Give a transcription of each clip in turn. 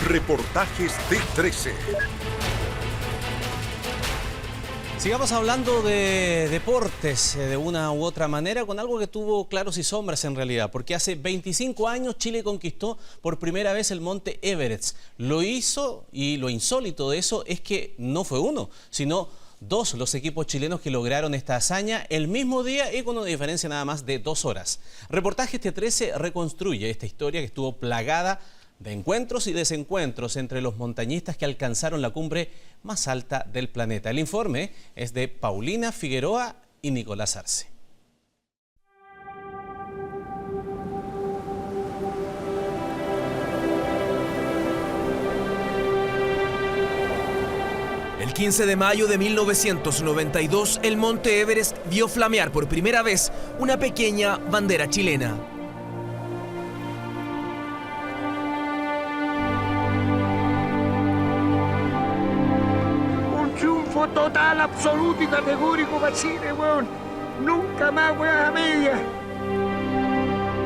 Reportajes T13. Sigamos hablando de deportes de una u otra manera, con algo que tuvo claros y sombras en realidad, porque hace 25 años Chile conquistó por primera vez el monte Everest. Lo hizo, y lo insólito de eso es que no fue uno, sino dos los equipos chilenos que lograron esta hazaña el mismo día y con una diferencia nada más de 2 horas. Reportajes T13 reconstruye esta historia que estuvo plagada de encuentros y desencuentros entre los montañistas que alcanzaron la cumbre más alta del planeta. El informe es de Paulina Figueroa y Nicolás Arce. El 15 de mayo de 1992, el monte Everest vio flamear por primera vez una pequeña bandera chilena. Total, absoluto y categórico para Chile, weón. Nunca más, weón, a media.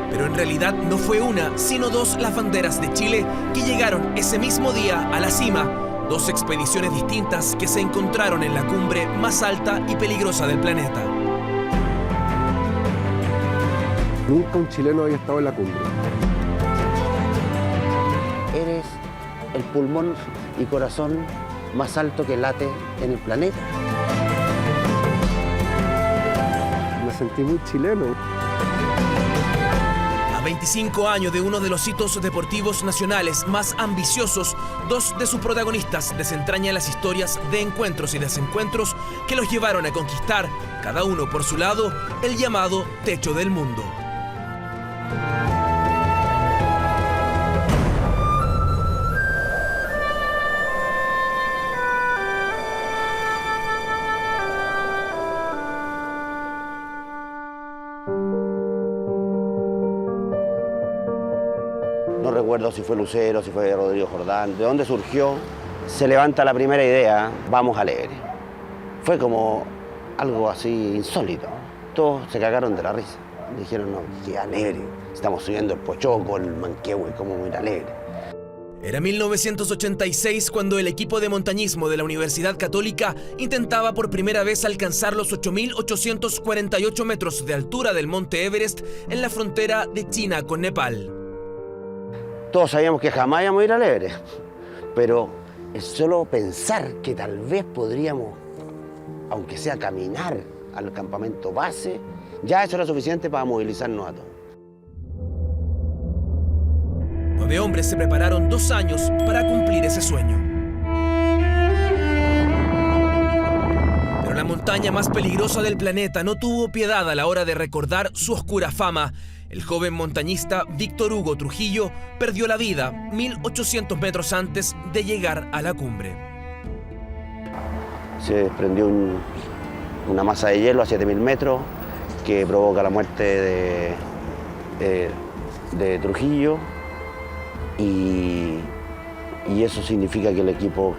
Pero en realidad no fue una, sino dos las banderas de Chile que llegaron ese mismo día a la cima. Dos expediciones distintas que se encontraron en la cumbre más alta y peligrosa del planeta. Nunca un chileno había estado en la cumbre. Eres el pulmón y corazón más alto que late en el planeta. Me sentí muy chileno. A 25 años de uno de los hitos deportivos nacionales más ambiciosos, dos de sus protagonistas desentrañan las historias de encuentros y desencuentros que los llevaron a conquistar, cada uno por su lado, el llamado techo del mundo. No recuerdo si fue Lucero, si fue Rodrigo Jordán, de dónde surgió. Se levanta la primera idea, vamos al Everest. Fue como algo así insólito. Todos se cagaron de la risa. Dijeron, no, que al Everest. Estamos subiendo el Pochoco, el Manquehue, ¿cómo vamos a ir al Everest? Era 1986 cuando el equipo de montañismo de la Universidad Católica intentaba por primera vez alcanzar los 8.848 metros de altura del monte Everest en la frontera de China con Nepal. Todos sabíamos que jamás íbamos a ir al Everest, pero es solo pensar que tal vez podríamos, aunque sea caminar al campamento base, ya eso era suficiente para movilizarnos a todos. 9 hombres se prepararon 2 años para cumplir ese sueño. Pero la montaña más peligrosa del planeta no tuvo piedad a la hora de recordar su oscura fama. El joven montañista Víctor Hugo Trujillo perdió la vida 1.800 metros antes de llegar a la cumbre. Se desprendió una masa de hielo a 7.000 metros que provoca la muerte de Trujillo y eso significa que el equipo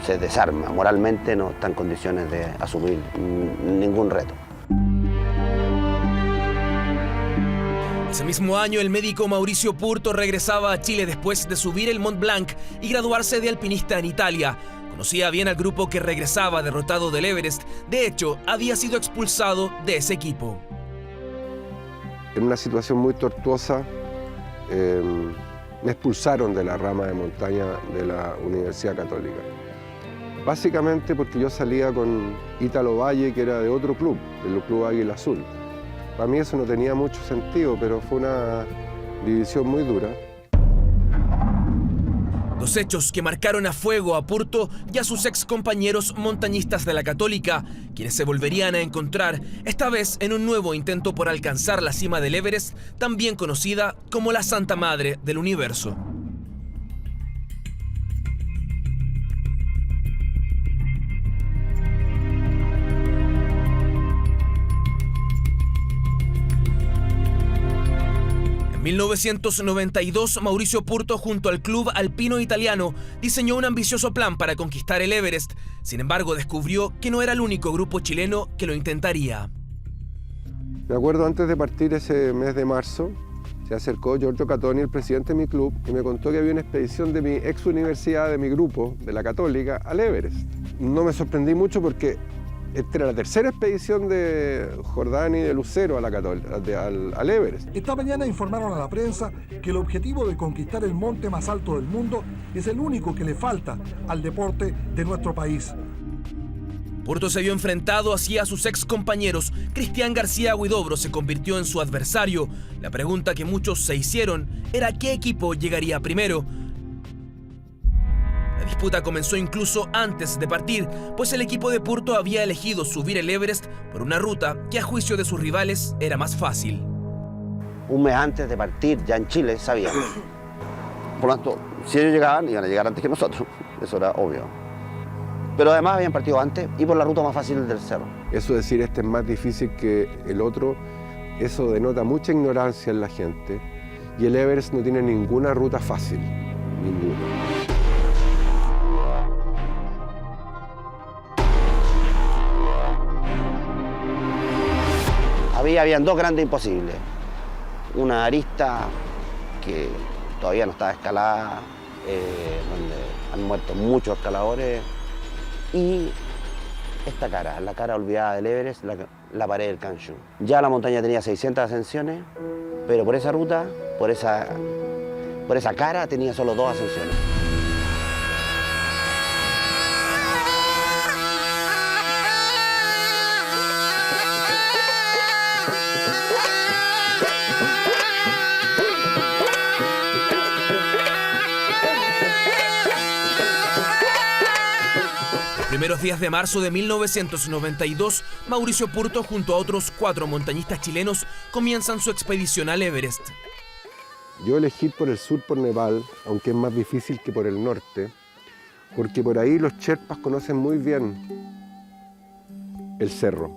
se desarma. Moralmente no está en condiciones de asumir ningún reto. Ese mismo año, el médico Mauricio Purto regresaba a Chile después de subir el Mont Blanc y graduarse de alpinista en Italia. Conocía bien al grupo que regresaba derrotado del Everest. De hecho, había sido expulsado de ese equipo. En una situación muy tortuosa, me expulsaron de la rama de montaña de la Universidad Católica. Básicamente porque yo salía con Ítalo Valle, que era de otro club, el Club Águila Azul. Para mí eso no tenía mucho sentido, pero fue una división muy dura. Los hechos que marcaron a fuego a Purto y a sus ex compañeros montañistas de la Católica, quienes se volverían a encontrar, esta vez en un nuevo intento por alcanzar la cima del Everest, también conocida como la Santa Madre del Universo. En 1992, Mauricio Purto, junto al Club Alpino Italiano, diseñó un ambicioso plan para conquistar el Everest. Sin embargo, descubrió que no era el único grupo chileno que lo intentaría. Me acuerdo antes de partir ese mes de marzo, se acercó Giorgio Catoni, el presidente de mi club, y me contó que había una expedición de mi ex universidad, de mi grupo, de la Católica, al Everest. No me sorprendí mucho porque esta era la tercera expedición de Jordani y de Lucero a la al Everest. Esta mañana informaron a la prensa que el objetivo de conquistar el monte más alto del mundo es el único que le falta al deporte de nuestro país. Purto se vio enfrentado así a sus ex compañeros. Cristian García Huidobro se convirtió en su adversario. La pregunta que muchos se hicieron era qué equipo llegaría primero. La disputa comenzó incluso antes de partir, pues el equipo de Purto había elegido subir el Everest por una ruta que a juicio de sus rivales era más fácil. Un mes antes de partir, ya en Chile, sabían. Por lo tanto, si ellos llegaban, iban a llegar antes que nosotros. Eso era obvio. Pero además habían partido antes y por la ruta más fácil del cerro. Eso de decir este es más difícil que el otro, eso denota mucha ignorancia en la gente. Y el Everest no tiene ninguna ruta fácil, ninguna. Habían dos grandes imposibles. Una arista que todavía no estaba escalada, donde han muerto muchos escaladores, y esta cara, la cara olvidada del Everest, la pared del Kan Chun. Ya la montaña tenía 600 ascensiones, pero por esa ruta, por esa cara, tenía solo 2 ascensiones. Primeros días de marzo de 1992, Mauricio Purto junto a otros 4 montañistas chilenos comienzan su expedición al Everest. Yo elegí por el sur, por Nepal, aunque es más difícil que por el norte, porque por ahí los sherpas conocen muy bien el cerro.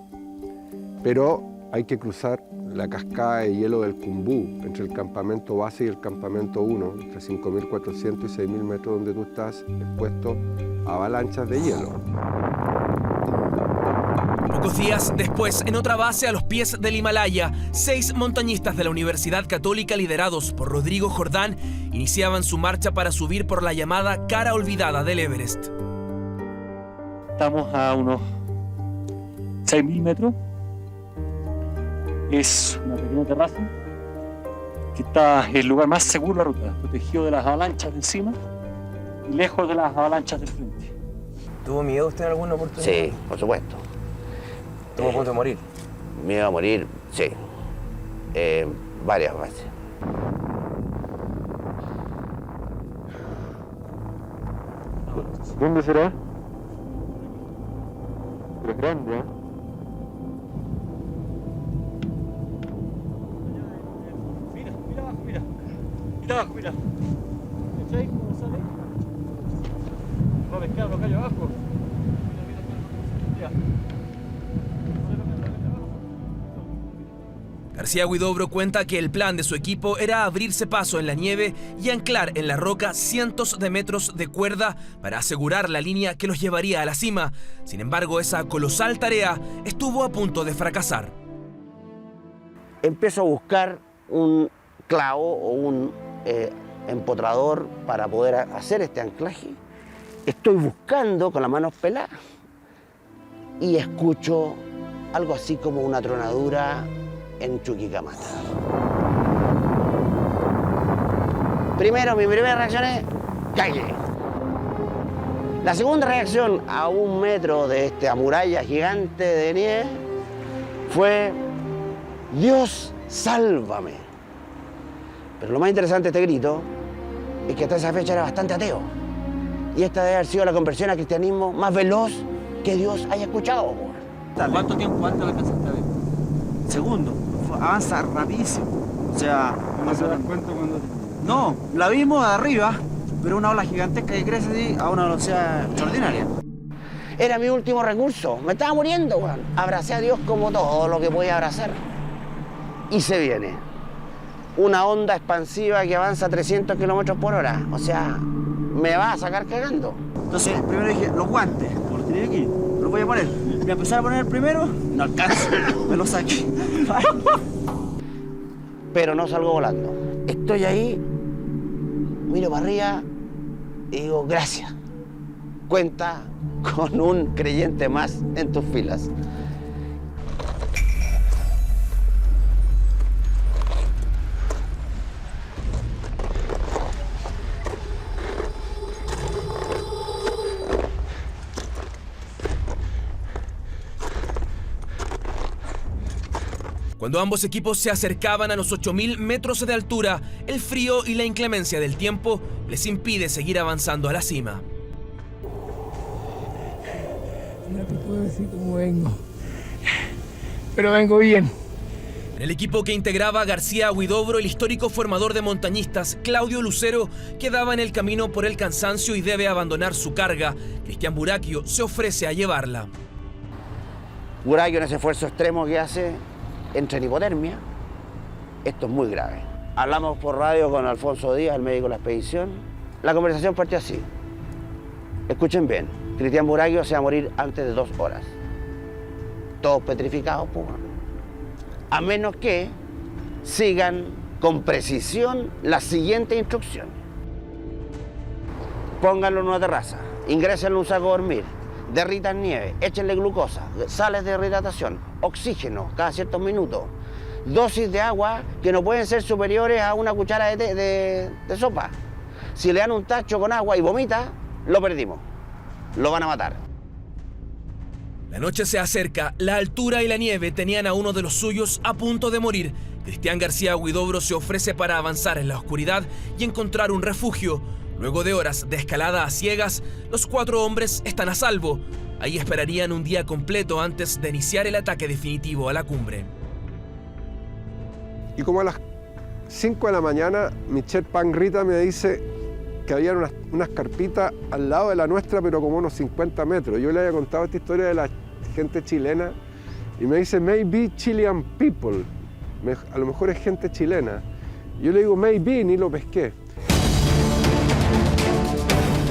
Pero hay que cruzar la cascada de hielo del Khumbu, entre el campamento base y el campamento 1, entre 5.400 y 6.000 metros, donde tú estás expuesto a avalanchas de hielo. Pocos días después, en otra base a los pies del Himalaya, 6 montañistas de la Universidad Católica, liderados por Rodrigo Jordán, iniciaban su marcha para subir por la llamada cara olvidada del Everest. Estamos a unos 6.000 metros. Es una pequeña terraza que está en el lugar más seguro de la ruta, protegido de las avalanchas de encima y lejos de las avalanchas del frente. ¿Tuvo miedo usted en alguna oportunidad? Sí, por supuesto. ¿Estuvo a punto de morir? Miedo a morir, sí. Varias veces. ¿Dónde será? Pero es grande, ¿eh? Mira abajo, mira. Mira abajo, mira. ¿Cachai? ¿Cómo sale? Va a pescar lo que hay abajo. Mira. García Huidobro cuenta que el plan de su equipo era abrirse paso en la nieve y anclar en la roca cientos de metros de cuerda para asegurar la línea que los llevaría a la cima. Sin embargo, esa colosal tarea estuvo a punto de fracasar. Empiezo a buscar un clavo o un empotrador para poder hacer este anclaje. Estoy buscando con las manos peladas y escucho algo así como una tronadura en Chuquicamata. Primero, mi primera reacción es calle. La segunda reacción, a 1 metro de esta muralla gigante de nieve, fue Dios, sálvame. Pero lo más interesante de este grito es que hasta esa fecha era bastante ateo. Y esta debe haber sido la conversión al cristianismo más veloz que Dios haya escuchado. ¿Cuánto tiempo antes la alcanzaste a ver? Segundo, avanza rapidísimo. O sea, ¿no se dan cuenta cuando...? No, la vimos de arriba, pero una ola gigantesca que crece así a una velocidad extraordinaria. Era mi último recurso, me estaba muriendo, weón. Abracé a Dios como todo lo que podía abrazar. Y se viene una onda expansiva que avanza a 300 kilómetros por hora. O sea, me va a sacar cagando. Entonces, primero dije, los guantes, los tenía aquí, los voy a poner. Me empecé a poner el primero, no alcanzo, me lo saqué. pero no salgo volando. Estoy ahí, miro para arriba y digo, gracias. Cuenta con un creyente más en tus filas. Cuando ambos equipos se acercaban a los 8.000 metros de altura, el frío y la inclemencia del tiempo les impide seguir avanzando a la cima. No te puedo decir cómo vengo, pero vengo bien. En el equipo que integraba García Huidobro, el histórico formador de montañistas Claudio Lucero quedaba en el camino por el cansancio y debe abandonar su carga. Cristian Buraquio se ofrece a llevarla. Buraquio, en ese esfuerzo extremo que hace, entra en hipotermia. Esto es muy grave. Hablamos por radio con Alfonso Díaz, el médico de la expedición. La conversación partió así. Escuchen bien, Cristian Buraquio se va a morir antes de 2 horas. Todos petrificados, pues. A menos que sigan con precisión las siguientes instrucciones. Pónganlo en una terraza, ingrésenlo en un saco de dormir, derritan nieve, échenle glucosa, sales de rehidratación, oxígeno cada ciertos minutos, dosis de agua que no pueden ser superiores a una cuchara de sopa. Si le dan un tacho con agua y vomita, lo perdimos, lo van a matar. La noche se acerca, la altura y la nieve tenían a uno de los suyos a punto de morir. Cristian García Huidobro se ofrece para avanzar en la oscuridad y encontrar un refugio. Luego de horas de escalada a ciegas, los 4 hombres están a salvo. Ahí esperarían un día completo antes de iniciar el ataque definitivo a la cumbre. Y como a las 5 de la mañana, Michel Pangrita me dice que había unas carpitas al lado de la nuestra, pero como unos 50 metros. Yo le había contado esta historia de la gente chilena y me dice, maybe Chilean people. A lo mejor es gente chilena. Yo le digo, maybe, ni lo pesqué.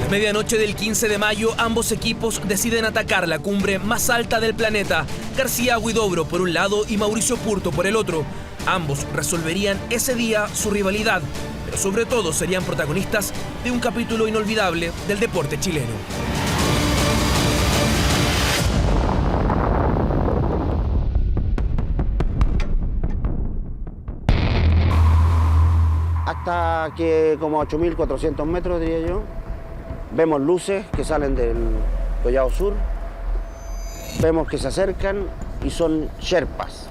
A medianoche del 15 de mayo, ambos equipos deciden atacar la cumbre más alta del planeta. García Huidobro por un lado y Mauricio Purto por el otro. Ambos resolverían ese día su rivalidad, pero sobre todo serían protagonistas de un capítulo inolvidable del deporte chileno. Hasta que como a 8.400 metros, diría yo, vemos luces que salen del Collado Sur, vemos que se acercan y son sherpas.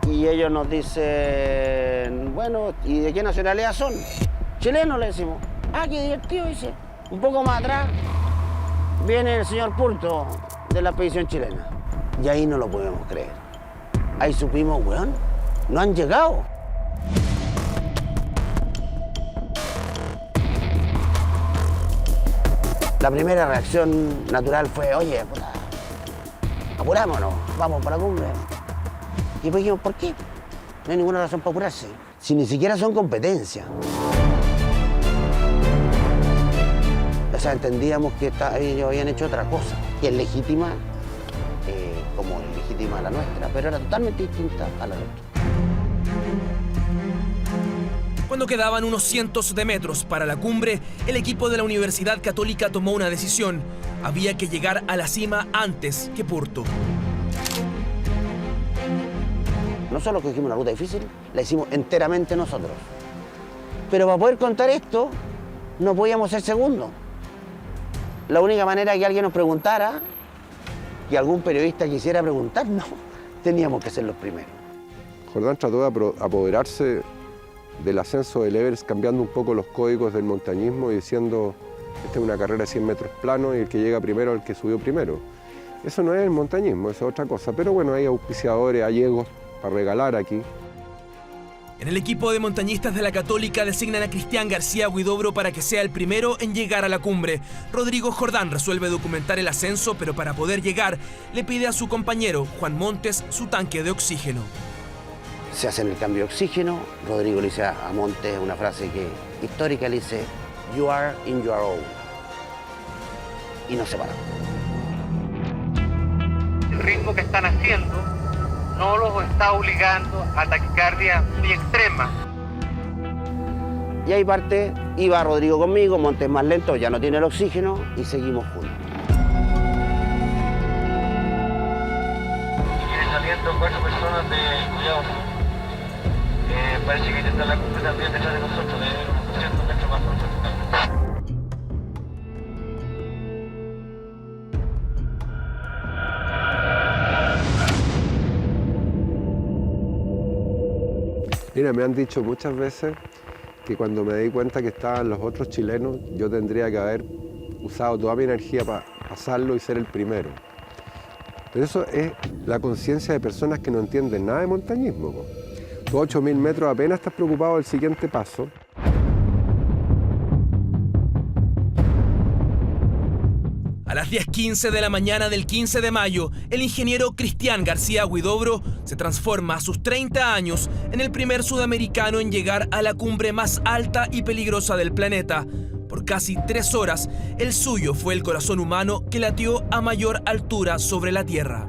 Y ellos nos dicen, bueno, ¿y de qué nacionalidad son? Chilenos, le decimos. Ah, qué divertido, dice. Un poco más atrás viene el señor Purto de la expedición chilena. Y ahí no lo podemos creer. Ahí supimos, weón, no han llegado. La primera reacción natural fue, oye, puta, apurámonos, vamos para la cumbre. Y después dijimos, ¿por qué? No hay ninguna razón para apurarse. Si ni siquiera son competencia. O sea, entendíamos que ellos habían hecho otra cosa, que es legítima, como es legítima la nuestra, pero era totalmente distinta a la nuestra. Cuando quedaban unos cientos de metros para la cumbre, el equipo de la Universidad Católica tomó una decisión. Había que llegar a la cima antes que Purto. No solo que hicimos una ruta difícil, la hicimos enteramente nosotros. Pero para poder contar esto, no podíamos ser segundos. La única manera que alguien nos preguntara, que algún periodista quisiera preguntarnos, teníamos que ser los primeros. Jordán trató de apoderarse del ascenso del Everest, cambiando un poco los códigos del montañismo y diciendo, esta es una carrera de 100 metros plano y el que llega primero es el que subió primero. Eso no es el montañismo, eso es otra cosa. Pero bueno, hay auspiciadores, gallegos para regalar aquí. En el equipo de montañistas de la Católica designan a Cristian García Huidobro para que sea el primero en llegar a la cumbre. Rodrigo Jordán resuelve documentar el ascenso, pero para poder llegar le pide a su compañero, Juan Montes, su tanque de oxígeno. Se hacen el cambio de oxígeno. Rodrigo le dice a Montes una frase que histórica, le dice, "You are in your own". Y nos separamos. El ritmo que están haciendo no los está obligando a taquicardia muy extrema. Y ahí parte, iba Rodrigo conmigo, montes más lento, ya no tiene el oxígeno y seguimos juntos. Vienen saliendo 4 personas de Collao. Parece que está la cumbre también detrás de nosotros, de unos 200 metros más aproximadamente. Mira, me han dicho muchas veces que cuando me di cuenta que estaban los otros chilenos, yo tendría que haber usado toda mi energía para pasarlo y ser el primero. Pero eso es la conciencia de personas que no entienden nada de montañismo, po. Tú a 8.000 metros apenas estás preocupado del siguiente paso. A las 10:15 de la mañana del 15 de mayo, el ingeniero Cristian García Huidobro se transforma a sus 30 años en el primer sudamericano en llegar a la cumbre más alta y peligrosa del planeta. Por casi 3 horas, el suyo fue el corazón humano que latió a mayor altura sobre la Tierra.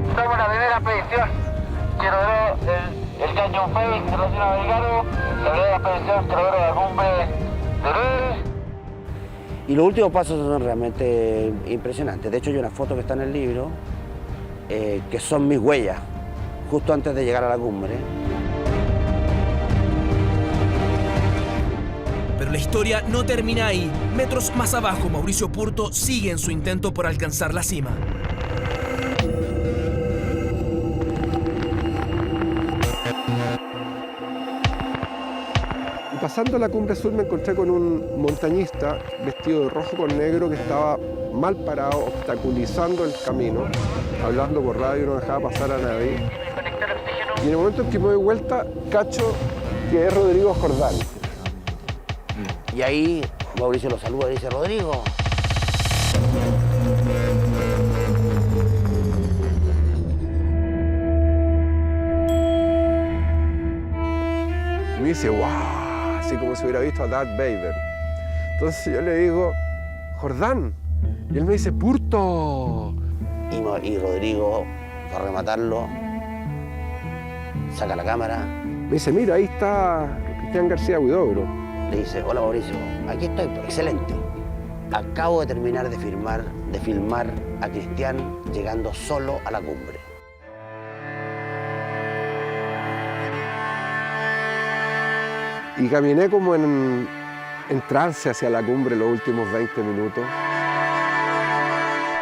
Estamos en la primera expedición. Quiero ver el Canyon Face latinoamericano, la primera expedición, quiero ver la cumbre de Everest. Y los últimos pasos son realmente impresionantes. De hecho, hay una foto que está en el libro, que son mis huellas, justo antes de llegar a la cumbre. Pero la historia no termina ahí. Metros más abajo, Mauricio Purto sigue en su intento por alcanzar la cima. Y pasando la cumbre sur me encontré con un montañista vestido de rojo con negro que estaba mal parado, obstaculizando el camino, hablando por radio, no dejaba pasar a nadie. Y en el momento en que me doy vuelta, cacho que es Rodrigo Jordán. Y ahí Mauricio lo saluda y dice, Rodrigo. Y me dice, wow, así como si hubiera visto a Darth Vader. Entonces yo le digo, Jordán. Y él me dice, Purto. Y Rodrigo, para rematarlo, saca la cámara. Me dice, mira, ahí está Cristian García Huidobro. Le dice, hola Mauricio, aquí estoy, excelente. Acabo de terminar de filmar a Cristian llegando solo a la cumbre. Y caminé como en trance hacia la cumbre los últimos 20 minutos.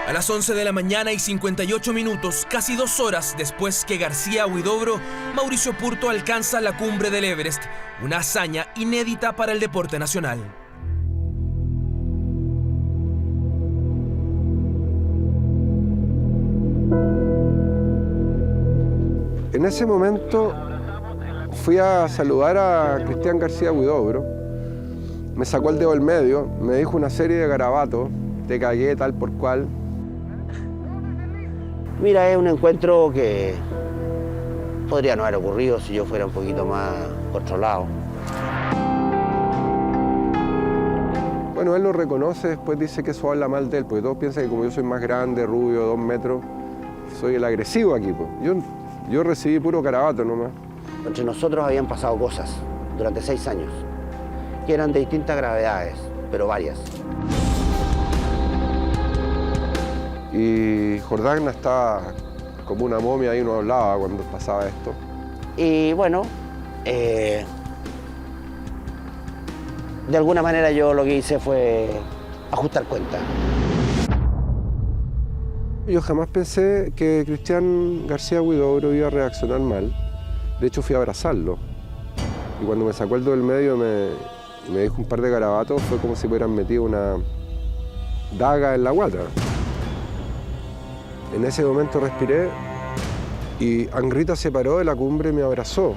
A las 11 de la mañana y 58 minutos, casi 2 horas después que García Huidobro, Mauricio Purto alcanza la cumbre del Everest, una hazaña inédita para el deporte nacional. En ese momento fui a saludar a Cristian García Huidobro, me sacó el dedo del medio, me dijo una serie de garabatos, te cagué tal por cual. Mira, es un encuentro que podría no haber ocurrido si yo fuera un poquito más controlado. Bueno, él lo reconoce, después dice que eso habla mal de él, porque todos piensan que como yo soy más grande, rubio, 2 metros, soy el agresivo aquí, pues. Yo recibí puro garabato nomás. Entre nosotros habían pasado cosas durante 6 años, que eran de distintas gravedades, pero varias. Y Jordán estaba como una momia ahí, no hablaba cuando pasaba esto. Y bueno, de alguna manera yo lo que hice fue ajustar cuentas. Yo jamás pensé que Cristian García Huidobro iba a reaccionar mal. De hecho, fui a abrazarlo. Y cuando me sacó el dedo del medio me dijo un par de garabatos, fue como si me hubieran metido una daga en la guata. En ese momento respiré y Angrita se paró de la cumbre y me abrazó.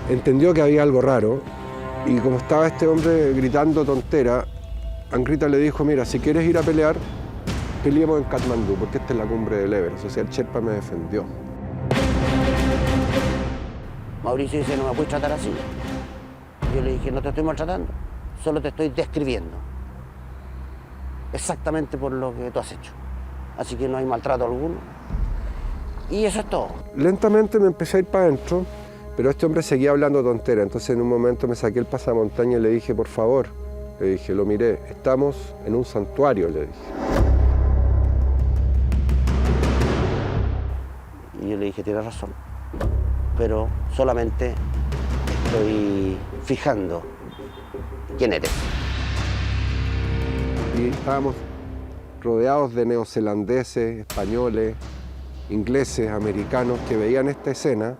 Entendió que había algo raro y como estaba este hombre gritando tontera, Angrita le dijo, mira, si quieres ir a pelear, peleemos en Katmandú, porque esta es la cumbre del Everest. O sea, el Sherpa me defendió. Mauricio dice, no me puedes tratar así. Yo le dije, no te estoy maltratando, solo te estoy describiendo. Exactamente por lo que tú has hecho. así que no hay maltrato alguno. Y eso es todo. Lentamente me empecé a ir para adentro, pero este hombre seguía hablando tontera. Entonces en un momento me saqué el pasamontaña y le dije, por favor, le dije, lo miré, estamos en un santuario, le dije. Y yo le dije, tienes razón, pero solamente estoy fijando quién eres. Y estábamos rodeados de neozelandeses, españoles, ingleses, americanos que veían esta escena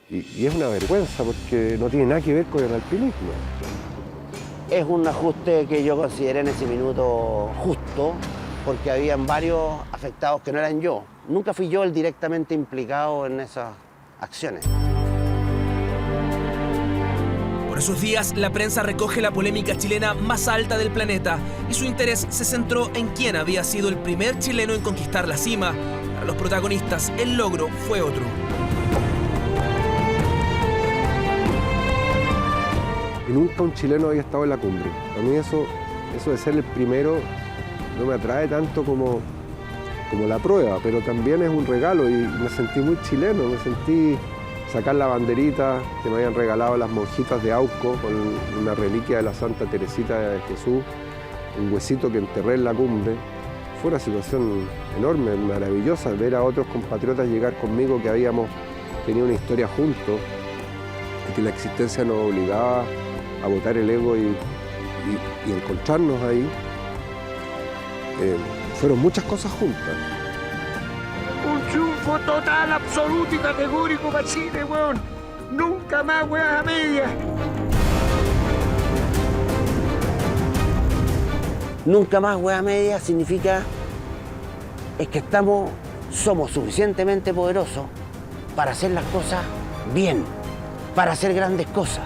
y es una vergüenza porque no tiene nada que ver con el alpinismo. Es un ajuste que yo consideré en ese minuto justo porque habían varios afectados que no eran yo. Nunca fui yo el directamente implicado en esas acciones. Por esos días, la prensa recoge la polémica chilena más alta del planeta y su interés se centró en quién había sido el primer chileno en conquistar la cima. Para los protagonistas, el logro fue otro. Y nunca un chileno había estado en la cumbre. A mí eso de ser el primero no me atrae tanto como la prueba, pero también es un regalo y me sentí muy chileno, me sentí sacar la banderita que me habían regalado las monjitas de Auco con una reliquia de la Santa Teresita de Jesús, un huesito que enterré en la cumbre. Fue una situación enorme, maravillosa, ver a otros compatriotas llegar conmigo que habíamos tenido una historia juntos y que la existencia nos obligaba a botar el ego y encontrarnos ahí. Fueron muchas cosas juntas. Un triunfo total, absoluto y categórico para Chile, weón. Nunca más weas a medias. Nunca más hueá media significa es que somos suficientemente poderosos para hacer las cosas bien, para hacer grandes cosas.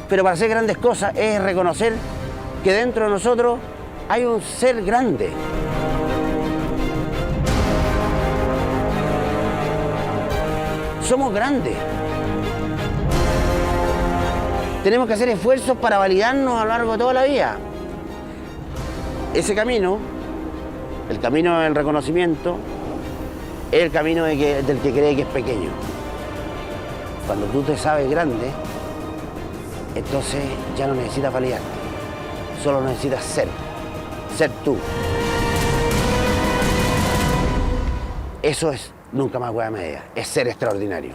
Pero para hacer grandes cosas es reconocer que dentro de nosotros hay un ser grande. Somos grandes. Tenemos que hacer esfuerzos para validarnos a lo largo de toda la vida. Ese camino, el camino del reconocimiento, es el camino del que cree que es pequeño. Cuando tú te sabes grande, entonces ya no necesitas validarte, solo necesitas ser tú. Eso es nunca más hueá media, es ser extraordinario.